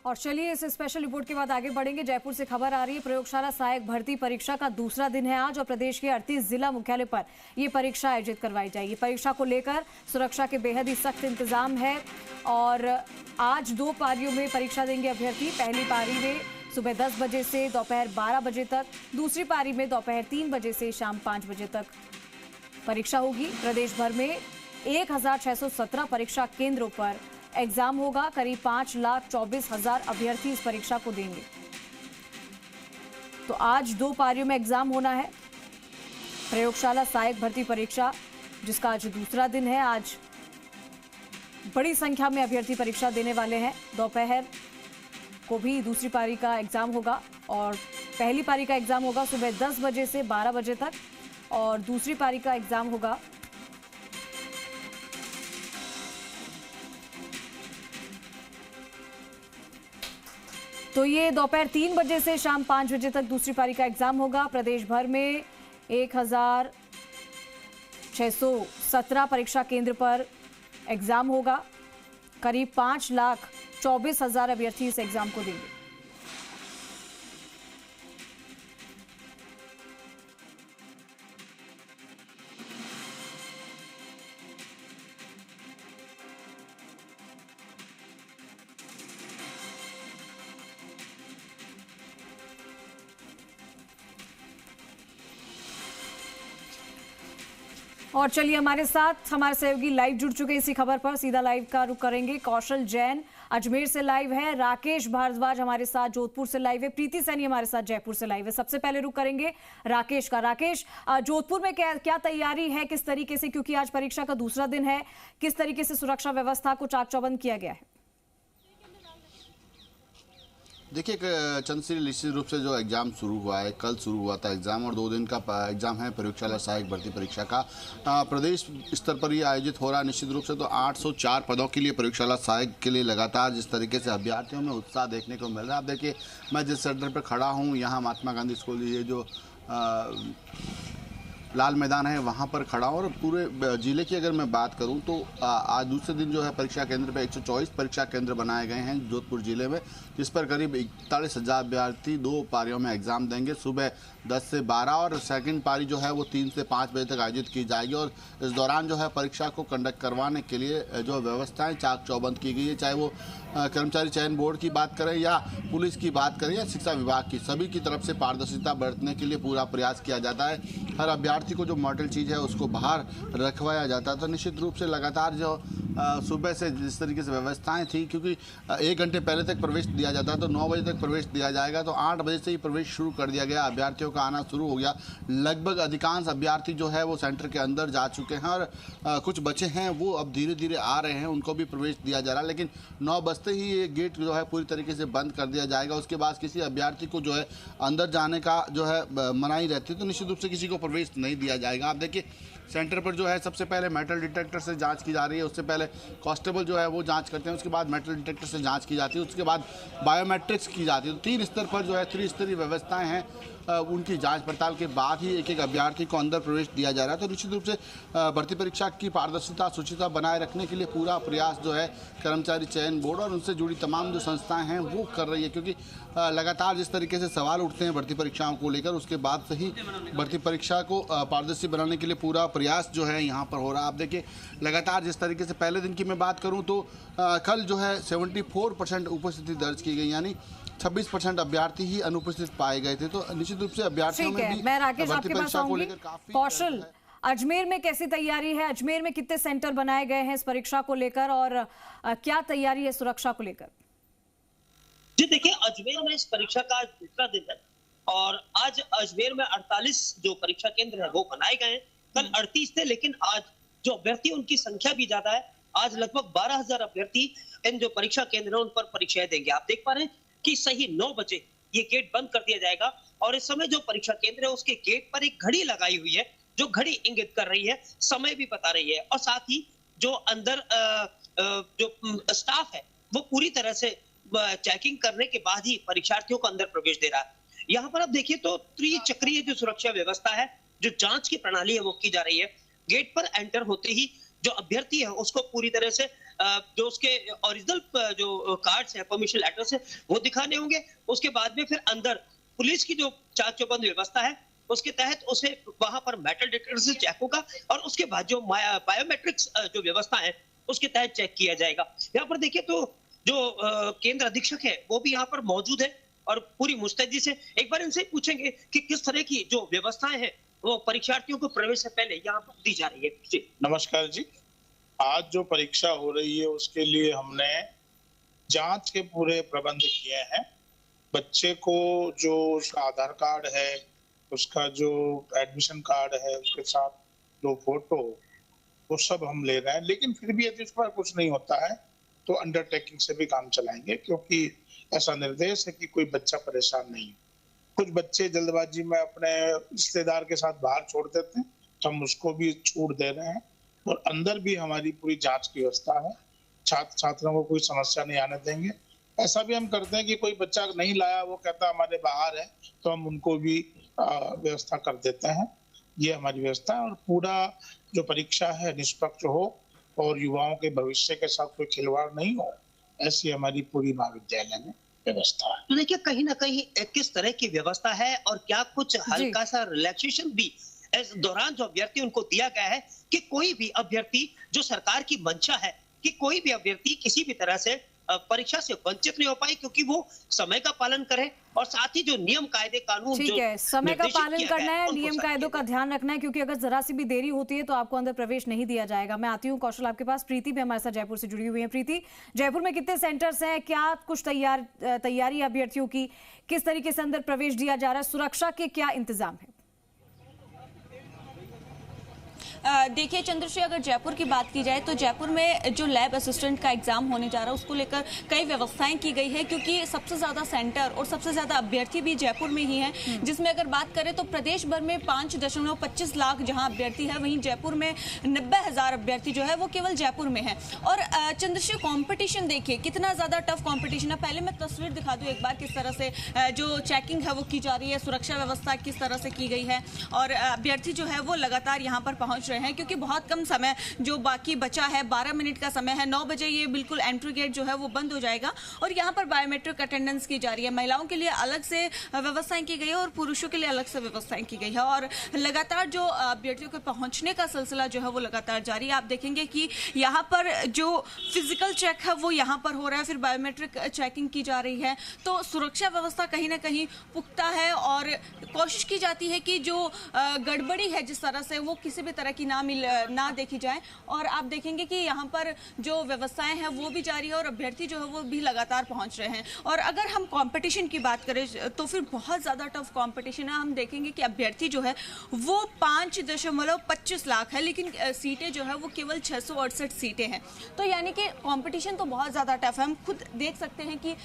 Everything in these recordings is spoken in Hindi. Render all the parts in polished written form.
और चलिए इस स्पेशल रिपोर्ट के बाद आगे बढ़ेंगे। जयपुर से खबर आ रही है, प्रयोगशाला सहायक भर्ती परीक्षा का दूसरा दिन है आज और प्रदेश के 38 जिला मुख्यालय पर ये परीक्षा आयोजित करवाई जाएगी। परीक्षा को लेकर सुरक्षा के बेहद ही सख्त इंतजाम है और आज 2 पारियों में परीक्षा देंगे अभ्यर्थी। पहली पारी में सुबह 10 बजे से दोपहर 12 बजे तक, दूसरी पारी में दोपहर 3 बजे से शाम 5 बजे तक परीक्षा होगी। प्रदेश भर में 1617 परीक्षा केंद्रों पर एग्जाम होगा। करीब 5,24,000 अभ्यर्थी इस परीक्षा को देंगे। तो आज 2 पारियों में एग्जाम होना है। प्रयोगशाला सहायक भर्ती परीक्षा जिसका आज दूसरा दिन है, आज बड़ी संख्या में अभ्यर्थी परीक्षा देने वाले हैं। दोपहर को भी दूसरी पारी का एग्जाम होगा और पहली पारी का एग्जाम होगा सुबह 10 बजे से 12 बजे तक और दूसरी पारी का एग्जाम होगा तो ये दोपहर 3 बजे से शाम 5 बजे तक दूसरी पारी का एग्जाम होगा। प्रदेश भर में 1617 परीक्षा केंद्र पर एग्जाम होगा। करीब 5,24,000 अभ्यर्थी इस एग्जाम को देंगे। और चलिए हमारे साथ हमारे सहयोगी लाइव जुड़ चुके हैं इसी खबर पर। सीधा लाइव का रुख करेंगे। कौशल जैन अजमेर से लाइव है, राकेश भारद्वाज हमारे साथ जोधपुर से लाइव है, प्रीति सैनी हमारे साथ जयपुर से लाइव है। सबसे पहले रुख करेंगे राकेश का। राकेश, जोधपुर में क्या तैयारी है, किस तरीके से, क्योंकि आज परीक्षा का दूसरा दिन है, किस तरीके से सुरक्षा व्यवस्था को चाक चौबंद किया गया है? देखिए, चंद्रश्री निश्चित रूप से जो एग्ज़ाम शुरू हुआ है, कल शुरू हुआ था एग्ज़ाम और 2 दिन का एग्ज़ाम है प्रयोगशाला सहायक भर्ती परीक्षा का। प्रदेश स्तर पर ये आयोजित हो रहा है। निश्चित रूप से तो 804 पदों के लिए प्रयोगशाला सहायक के लिए लगातार जिस तरीके से अभ्यर्थियों में उत्साह देखने को मिल रहा है। आप देखिए, मैं जिस सेंटर पर खड़ा हूँ यहाँ महात्मा गांधी स्कूल, ये जो लाल मैदान है वहाँ पर खड़ा हूँ और पूरे जिले की अगर मैं बात करूँ तो आज दूसरे दिन जो है परीक्षा केंद्र पे 124 परीक्षा केंद्र बनाए गए हैं जोधपुर जिले में, जिस पर करीब 41,000 अभ्यर्थी 2 पारियों में एग्जाम देंगे। सुबह 10 से 12 और सेकंड पारी जो है वो 3 से 5 बजे तक आयोजित की जाएगी और इस दौरान जो है परीक्षा को कंडक्ट करवाने के लिए जो व्यवस्थाएं चाक चौबंद की गई है, चाहे वो कर्मचारी चयन बोर्ड की बात करें या पुलिस की बात करें या शिक्षा विभाग की, सभी की तरफ से पारदर्शिता बरतने के लिए पूरा प्रयास किया जाता है। हर अभ्यर्थी को जो मॉडल चीज़ है उसको बाहर रखवाया जाता है। तो निश्चित रूप से लगातार जो सुबह से जिस तरीके से व्यवस्थाएं थी, क्योंकि 1 घंटे पहले तक प्रवेश दिया जाता है तो 9 बजे तक प्रवेश दिया जाएगा, तो 8 बजे से ही प्रवेश शुरू कर दिया गया। अभ्यर्थियों का आना शुरू हो गया। लगभग अधिकांश अभ्यर्थी जो है वो सेंटर के अंदर जा चुके हैं और कुछ बचे हैं वो अब धीरे धीरे आ रहे हैं, उनको भी प्रवेश दिया जा रहा है। लेकिन 9 बजते ही ये गेट जो है पूरी तरीके से बंद कर दिया जाएगा। उसके बाद किसी अभ्यर्थी को जो है अंदर जाने का जो है मनाही रहती है, तो निश्चित रूप से किसी को प्रवेश नहीं दिया जाएगा। आप देखिए, सेंटर पर जो है सबसे पहले मेटल डिटेक्टर से जांच की जा रही है, उससे पहले कांस्टेबल जो है वो जांच करते हैं, उसके बाद मेटल डिटेक्टर से जांच की जाती है, उसके बाद बायोमेट्रिक्स की जाती है। तो 3 स्तर पर जो है त्रिस्तरीय व्यवस्थाएं हैं, उनकी जांच पड़ताल के बाद ही एक अभ्यर्थी को अंदर प्रवेश दिया जा रहा है। तो निश्चित रूप से भर्ती परीक्षा की पारदर्शिता शुचिता बनाए रखने के लिए पूरा प्रयास जो है कर्मचारी चयन बोर्ड और उनसे जुड़ी तमाम जो संस्थाएं हैं वो कर रही है, क्योंकि लगातार जिस तरीके से सवाल उठते हैं भर्ती परीक्षाओं को लेकर, उसके बाद से ही भर्ती परीक्षा को पारदर्शी बनाने के लिए पूरा प्रयास जो है यहाँ पर हो रहा है। आप देखिए, लगातार जिस तरीके से पहले दिन की मैं बात करूँ तो कल जो है 74% उपस्थिति दर्ज की गई, यानी 26% अभ्यर्थी ही अनुपस्थित पाए गए थे। तो निश्चित रूप से अभ्यर्थियों में भी मैं राकेश आपके पास आऊंगी। काफी कौशल, अजमेर में कैसी तैयारी है? अजमेर में कितने सेंटर बनाए गए हैं इस परीक्षा को लेकर और क्या तैयारी है सुरक्षा को लेकर? जी देखिए, अजमेर में इस परीक्षा का आज दूसरा दिन है और आज अजमेर में 48 जो परीक्षा केंद्र है वो बनाए गए हैं। कल 38 थे, लेकिन आज जो अभ्यर्थी उनकी संख्या भी ज्यादा है। आज लगभग 12,000 अभ्यर्थी इन जो परीक्षा केंद्र है उन पर परीक्षाएं देंगे। आप देख पा रहे हैं कि सही 9 बजे ये गेट बंद कर दिया जाएगा और इस समय जो परीक्षा केंद्र है उसके गेट पर एक घड़ी लगाई हुई है जो घड़ी इंगित कर रही है, समय भी बता रही है और साथ ही जो अंदर जो स्टाफ है वो पूरी तरह से चेकिंग करने के बाद ही परीक्षार्थियों को अंदर प्रवेश दे रहा है। यहाँ पर आप देखिए तो त्रिचक्रीय जो सुरक्षा व्यवस्था है, जो जांच की प्रणाली है वो की जा रही है। गेट पर एंटर होते ही जो अभ्यर्थी है उसको पूरी तरह से जो उसके ओरिजिनल जो कार्ड्स है, परमिशन लेटर्स है, वो दिखाने होंगे। उसके बाद में फिर अंदर पुलिस की जो चाक चौबंद व्यवस्था है उसके तहत उसे वहां पर मेटल डिटेक्टर से चेक होगा और उसके बाद जो बायोमेट्रिक्स जो व्यवस्था है उसके तहत चेक किया जाएगा। यहाँ पर देखिए तो जो केंद्र अधीक्षक है वो भी यहाँ पर मौजूद है और पूरी मुस्तैदी से एक बार इनसे पूछेंगे कि किस तरह की जो व्यवस्थाएं हैं वो परीक्षार्थियों को प्रवेश से पहले यहाँ पर दी जा रही है। जी नमस्कार जी। आज जो परीक्षा हो रही है उसके लिए हमने जांच के पूरे प्रबंध किए हैं। बच्चे को जो उसका आधार कार्ड है, उसका जो एडमिशन कार्ड है, उसके साथ जो फोटो, वो सब हम ले रहे हैं। लेकिन फिर भी यदि उस पर कुछ नहीं होता है तो अंडरटेकिंग से भी काम चलाएंगे, क्योंकि ऐसा निर्देश है कि कोई बच्चा परेशान नहीं हो। कुछ बच्चे जल्दबाजी में अपने रिश्तेदार के साथ बाहर छोड़ देते हैं, तो हम उसको भी छूट दे रहे हैं। और अंदर भी हमारी पूरी जांच की व्यवस्था है, छात्र छात्राओं को कोई समस्या नहीं आने देंगे। ऐसा भी हम करते हैं कि कोई बच्चा नहीं लाया, वो कहता हमारे बाहर है, तो हम उनको भी व्यवस्था कर देते हैं। ये हमारी व्यवस्था है और पूरा जो परीक्षा है निष्पक्ष हो और युवाओं के भविष्य के साथ कोई खिलवाड़ नहीं हो, ऐसी हमारी पूरी महाविद्यालय में व्यवस्था है। तो देखिए कहीं ना कहीं किस तरह की व्यवस्था है और क्या कुछ हल्का सा रिलैक्सेशन भी इस दौरान जो अभ्यर्थी उनको दिया गया है कि कोई भी अभ्यर्थी जो सरकार की मंशा है कि कोई भी अभ्यर्थी किसी भी तरह से परीक्षा से वंचित नहीं हो पाए, क्योंकि वो समय का पालन करे और साथ ही जो नियम कायदे कानून ठीक है, समय का पालन करना है, नियम कायदों का ध्यान रखना है, क्योंकि अगर जरा सी भी देरी होती है तो आपको अंदर प्रवेश नहीं दिया जाएगा। मैं आती हूँ कौशल आपके पास। प्रीति भी हमारे साथ जयपुर से जुड़ी हुई है। प्रीति, जयपुर में कितने सेंटर्स हैं, क्या कुछ तैयारी अभ्यर्थियों की, किस तरीके से अंदर प्रवेश दिया जा रहा है, सुरक्षा के क्या इंतजाम है? देखिए चंद्रश्री, अगर जयपुर की बात की जाए तो जयपुर में जो लैब असिस्टेंट का एग्जाम होने जा रहा है उसको लेकर कई व्यवस्थाएं की गई है, क्योंकि सबसे ज्यादा सेंटर और सबसे ज्यादा अभ्यर्थी भी जयपुर में ही हैं। जिसमें अगर बात करें तो प्रदेश भर में 5.25 लाख जहां अभ्यर्थी है, वहीं जयपुर में 90,000 अभ्यर्थी जो है वो केवल जयपुर में है। और चंद्रश्री, कॉम्पिटिशन देखिए कितना ज्यादा टफ कॉम्पिटिशन है। पहले मैं तस्वीर दिखा दूं एक बार, किस तरह से जो चेकिंग है वो की जा रही है, सुरक्षा व्यवस्था किस तरह से की गई है और अभ्यर्थी जो है वो लगातार यहाँ पर पहुंच रहे हैं, क्योंकि बहुत कम समय जो बाकी बचा है, 12 मिनट का समय है। 9 बजे ये बिल्कुल एंट्री गेट जो है वो बंद हो जाएगा और यहाँ पर बायोमेट्रिक अटेंडेंस की जा रही है। महिलाओं के लिए अलग से व्यवस्थाएं की गई है और पुरुषों के लिए अलग से व्यवस्थाएं की गई है। और लगातार जो अभ्यर्थियों के पहुंचने का सिलसिला जो है वो लगातार जारी है। आप देखेंगे कि यहाँ पर जो फिजिकल चेक है वो यहाँ पर हो रहा है, फिर बायोमेट्रिक चेकिंग की जा रही है। तो सुरक्षा व्यवस्था कहीं ना कहीं पुख्ता है और कोशिश की जाती है कि जो गड़बड़ी है जिस तरह से वो किसी भी तरह की ना देखी जाए। और आप देखेंगे कि यहाँ पर जो व्यवस्थाएं हैं वो भी जारी है और अभ्यर्थी जो है वो भी लगातार पहुंच रहे हैं। और अगर हम कंपटीशन की बात करें तो फिर बहुत ज़्यादा टफ कंपटीशन है। हम देखेंगे कि अभ्यर्थी जो है वो 5.25 लाख है, लेकिन सीटें जो है वो केवल 668 सीटें हैं। तो यानी कि कंपटीशन तो बहुत ज़्यादा टफ है। हम खुद देख सकते हैं कि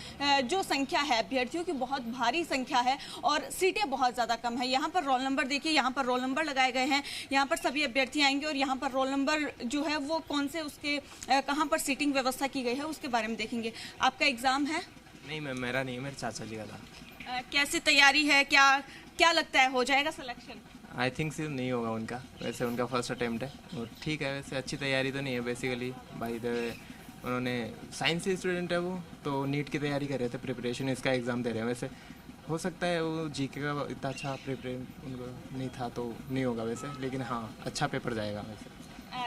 जो संख्या है अभ्यर्थियों की बहुत भारी संख्या है और सीटें बहुत ज़्यादा कम है। यहाँ पर रोल नंबर देखिए, यहाँ पर रोल नंबर लगाए गए हैं, यहाँ पर सभी अभ्यर्थी आएंगे और यहाँ पर रोल नंबर जो है वो कौन से उसके कहाँ पर सीटिंग व्यवस्था की गई है उसके बारे में देखेंगे। आपका एग्जाम है? नहीं मैम, मेरा नहीं है, मेरे चाचा जी का था। कैसी तैयारी है, क्या लगता है हो जाएगा सिलेक्शन? आई थिंक सिर्फ नहीं होगा उनका, वैसे उनका फर्स्ट अटेम्प्ट है और ठीक है, वैसे अच्छी तैयारी तो नहीं है बेसिकली। भाई उन्होंने साइंस से स्टूडेंट है वो, तो नीट की तैयारी कर रहे थे, प्रिपरेशन इसका एग्ज़ाम दे रहे हैं। वैसे हो सकता है वो जीके का इतना अच्छा प्रिपरेशन उनको नहीं था तो नहीं होगा वैसे, लेकिन हाँ अच्छा पेपर जाएगा वैसे।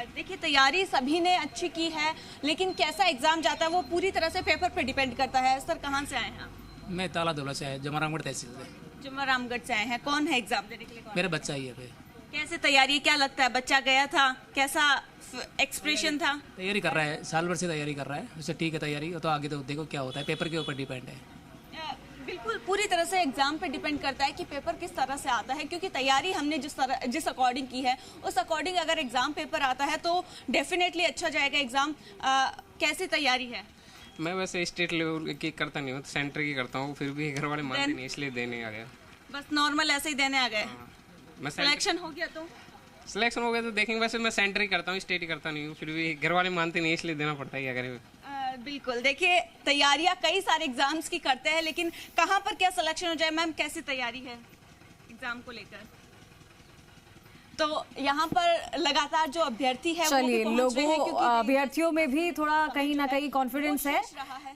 देखिए तैयारी सभी ने अच्छी की है, लेकिन कैसा एग्जाम जाता है वो पूरी तरह से पेपर पे डिपेंड करता है। सर कहाँ से आए हैं? मैं तालाधोला से आया, जमारामगढ़ तहसील से। जमारामगढ़ से आए हैं। कौन है एग्जाम देने के लिए? मेरा बच्चा ही है भाई। कैसे तैयारी, क्या लगता है बच्चा गया था, कैसा एक्सप्रेशन था? तैयारी कर रहा है, साल भर से तैयारी कर रहा है, उससे ठीक है तैयारी। तो आगे तो देखो क्या होता है, पेपर के ऊपर डिपेंड है। बिल्कुल पूरी तरह से एग्जाम पे डिपेंड करता है कि पेपर किस तरह से आता है, क्योंकि तैयारी हमने जिस अकॉर्डिंग की है उस अकॉर्डिंग अगर एग्जाम पेपर आता है तो डेफिनेटली अच्छा जाएगा एग्जाम। कैसी तैयारी है? मैं वैसे स्टेट लेवल की करता नहीं हूँ, तो सेंटर की करता हूँ, फिर भी घर वाले मानते नहीं इसलिए देने आ गया। बस नॉर्मल ऐसे ही देने आ गए? मैं सिलेक्शन हो गया तो? सिलेक्शन हो गया तो देखेंगे। वैसे मैं सेंटर ही करता हूँ, स्टेट ही करता नहीं हूँ, फिर भी घर वाले मानते नहीं इसलिए देना पड़ता है। अगर बिल्कुल, देखिए तैयारियां कई सारे एग्जाम्स की करते हैं, लेकिन कहाँ पर क्या सिलेक्शन हो जाए। मैम कैसी तैयारी है एग्जाम को लेकर? तो यहाँ पर लगातार जो अभ्यर्थी है वो भी चलिए, पहुंच रहे हैं, लोगों क्योंकि अभ्यर्थियों में भी थोड़ा कहीं ना कहीं कॉन्फिडेंस है,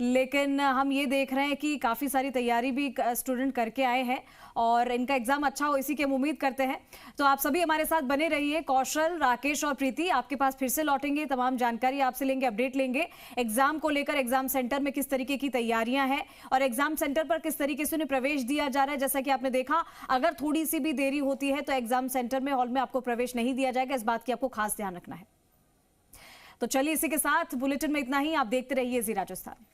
लेकिन हम ये देख रहे हैं कि काफी सारी तैयारी भी स्टूडेंट करके आए हैं और इनका एग्जाम अच्छा हो, इसी की हम उम्मीद करते हैं। तो आप सभी हमारे साथ बने रहिए। कौशल, राकेश और प्रीति आपके पास फिर से लौटेंगे, तमाम जानकारी आपसे लेंगे, अपडेट लेंगे एग्जाम को लेकर, एग्जाम सेंटर में किस तरीके की तैयारियां हैं और एग्जाम सेंटर पर किस तरीके से उन्हें प्रवेश दिया जा रहा है। जैसा कि आपने देखा, अगर थोड़ी सी भी देरी होती है तो एग्जाम सेंटर में, हॉल में आपको प्रवेश नहीं दिया जाएगा। इस बात की आपको खास ध्यान रखना है। तो चलिए, इसी के साथ बुलेटिन में इतना ही। आप देखते रहिए जी राजस्थान।